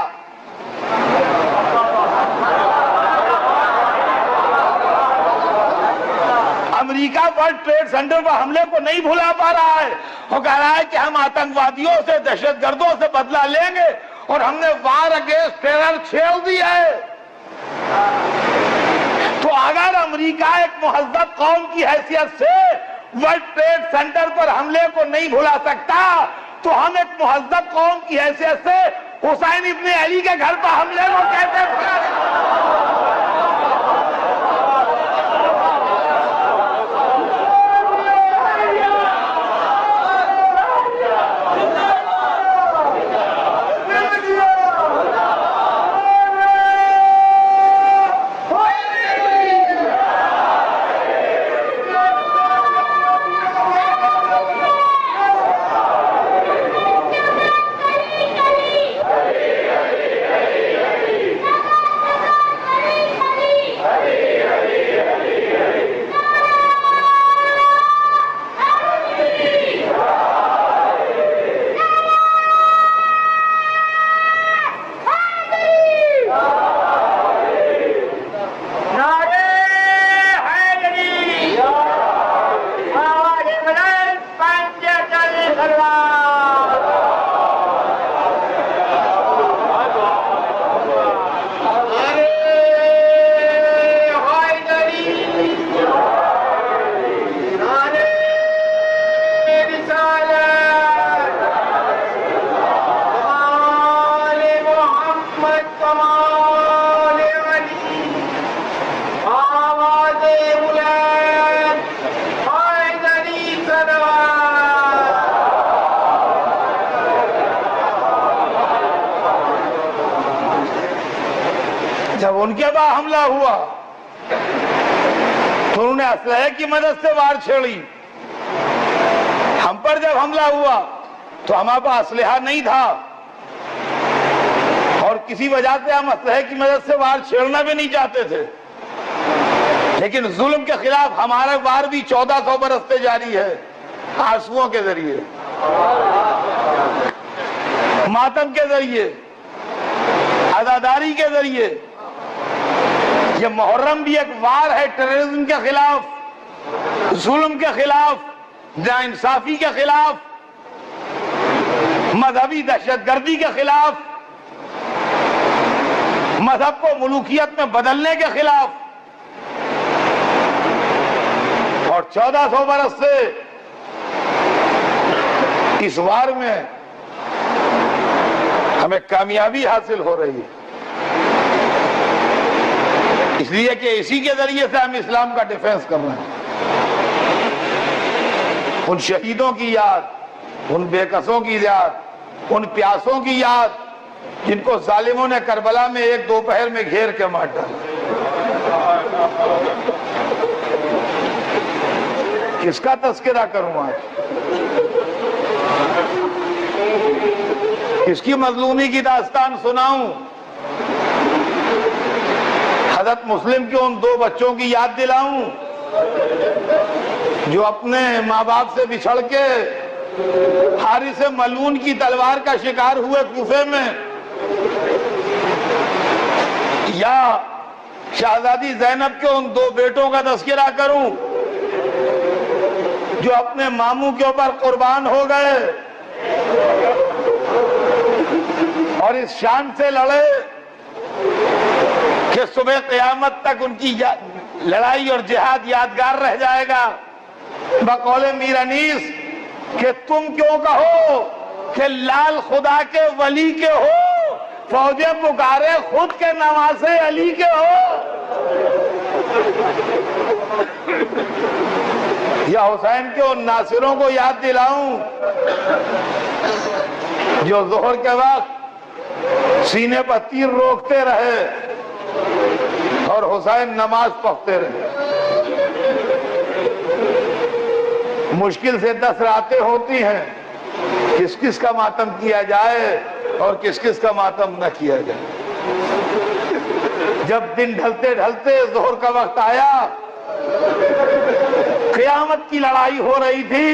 [SPEAKER 1] امریکہ ورلڈ ٹریڈ سینٹر پر حملے کو نہیں بھلا پا رہا ہے، وہ کہہ رہا ہے کہ ہم آتنکوادیوں سے، دہشت گردوں سے بدلہ لیں گے اور ہم نے وار اگینسٹ ٹیرر چھیڑ دی ہے. تو اگر امریکہ ایک مہذب قوم کی حیثیت سے ورلڈ ٹریڈ سینٹر پر حملے کو نہیں بھلا سکتا تو ہم ایک مہذب قوم کی حیثیت سے حسین ابن علی کے گھر پر حملے کو کیسے بھلا سکتا؟ جب ان کے بعد حملہ ہوا تو انہوں نے اسلحے کی مدد سے وار چھیڑی. ہم پر جب حملہ ہوا تو ہمارے پاس اسلحہ نہیں تھا اور کسی وجہ سے ہم اسلحے کی مدد سے وار چھیڑنا بھی نہیں چاہتے تھے, لیکن ظلم کے خلاف ہمارا وار بھی 1400 برس سے جاری ہے, آنسوؤں کے ذریعے, ماتم کے ذریعے, عزاداری کے ذریعے. یہ محرم بھی ایک وار ہے ٹیررزم کے خلاف, ظلم کے خلاف, ناانصافی کے خلاف, مذہبی دہشت گردی کے خلاف, مذہب کو ملوکیت میں بدلنے کے خلاف. اور 1400 برس سے اس وار میں ہمیں کامیابی حاصل ہو رہی ہے, اس لیے کہ اسی کے ذریعے سے ہم اسلام کا ڈیفنس کر رہے ہیں. ان شہیدوں کی یاد, ان بے کسوں کی یاد, ان پیاسوں کی یاد جن کو ظالموں نے کربلا میں ایک دوپہر میں گھیر کے مار ڈالا. کس کا تذکرہ کروں آج, کس کی مظلومی کی داستان سناؤں؟ حضرت مسلم کے ان 2 بچوں کی یاد دلاؤں جو اپنے ماں باپ سے بچھڑ کے حارث ملعون کی تلوار کا شکار ہوئے کوفے میں, یا شہزادی زینب کے ان 2 بیٹوں کا تذکرہ کروں جو اپنے ماموں کے اوپر قربان ہو گئے اور اس شان سے لڑے کہ صبح قیامت تک ان کی لڑائی اور جہاد یادگار رہ جائے گا. بقول میر انیس کہ تم کیوں کہو کہ لال خدا کے ولی کے ہو, فوجیں پکارے خود کے نواسے علی کے ہو. یا حسین کے ان ناصروں کو یاد دلاؤں جو ظہر کے وقت سینے پر تیر روکتے رہے اور حسین نماز پڑھتے رہے. مشکل سے 10 راتیں ہوتی ہیں, کس کس کا ماتم کیا جائے اور کس کس کا ماتم نہ کیا جائے. جب دن ڈھلتے ڈھلتے ظہر کا وقت آیا, قیامت کی لڑائی ہو رہی تھی,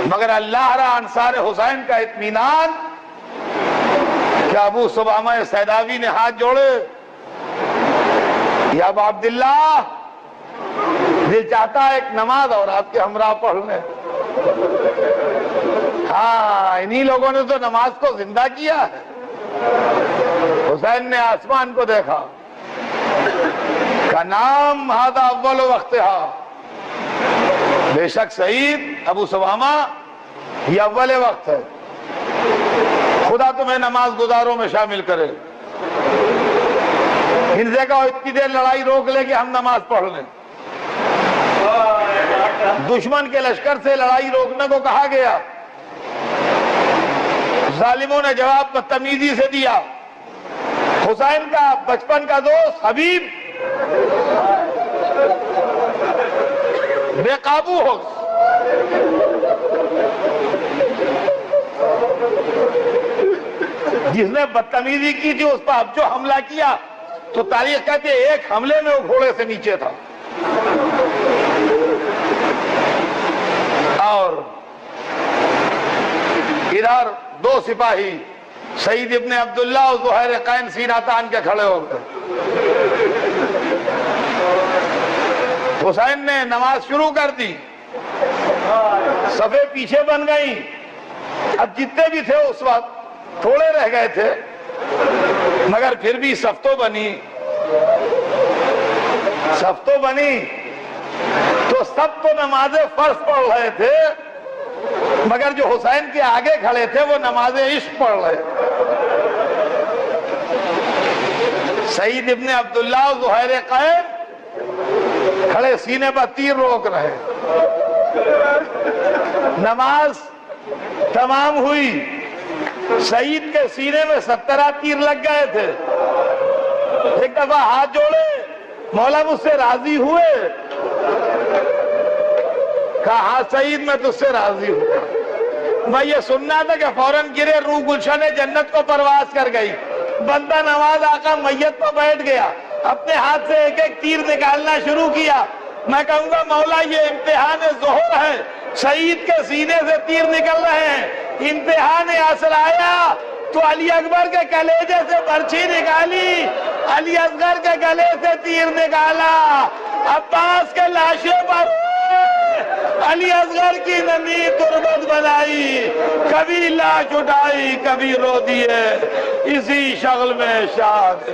[SPEAKER 1] مگر اللہ را انصار حسین کا اطمینان کہ ابو سبامہ سیداوی نے ہاتھ جوڑے, یا ابا عبداللہ دل چاہتا ہے ایک نماز اور آپ کے ہمراہ پڑھ لیں. ہاں, انہی لوگوں نے تو نماز کو زندہ کیا ہے. حسین نے آسمان کو دیکھا, کا نام ہذا اول وقتہا, بے شک سعید ابو سبامہ یہ اول وقت ہے, خدا تمہیں نماز گزاروں میں شامل کرے. ان سے کہو اتنی دیر لڑائی روک لے کہ ہم نماز پڑھ لیں. دشمن کے لشکر سے لڑائی روکنے کو کہا گیا, ظالموں نے جواب بدتمیزی سے دیا. حسین کا بچپن کا دوست حبیب بے قابو ہو, جس نے بدتمیزی کی تھی اس پر اب جو حملہ کیا تو تاریخ کہتے ہیں ایک حملے میں وہ گھوڑے سے نیچے تھا. اور ادھر 2 سپاہی سعید ابن عبداللہ اور زہیر قین سینہ تان کے کھڑے ہو گئے. حسین نے نماز شروع کر دی, صفیں پیچھے بن گئیں. اب جتنے بھی تھے اس وقت تھوڑے رہ گئے تھے, مگر پھر بھی صف تو بنی. صف تو بنی تو سب تو نماز فرض پڑھ رہے تھے, مگر جو حسین کے آگے کھڑے تھے وہ نماز عشق پڑھ رہے. سعید ابن عبداللہ اور زہیر قین کھڑے سینے پر تیر روک رہے. نماز تمام ہوئی, سعید کے سینے میں 17 تیر لگ گئے تھے. ایک دفعہ ہاتھ جوڑے، مولا مجھ سے راضی ہوئے؟ کہا ہاں سعید میں تجھ سے راضی ہوں۔ میں یہ سننا تھا کہ فوراً گرے روح گلشن جنت کو پرواز کر گئی۔ بندہ نواز آقا میت پر بیٹھ گیا، اپنے ہاتھ سے ایک ایک تیر نکالنا شروع کیا۔ میں کہوں گا مولا یہ امتحان ظہر ہے، سعید کے سینے سے تیر نکل رہے ہیں۔ امتحان اصل آیا تو علی اکبر کے کلیجے سے برچھی نکالی، علی اصغر کے گلے سے تیر نکالا، عباس کے لاشے پر علی اصغر کی نمی تربت بنائی، کبھی لاش اٹھائی کبھی رو دیے، اسی شغل میں شاد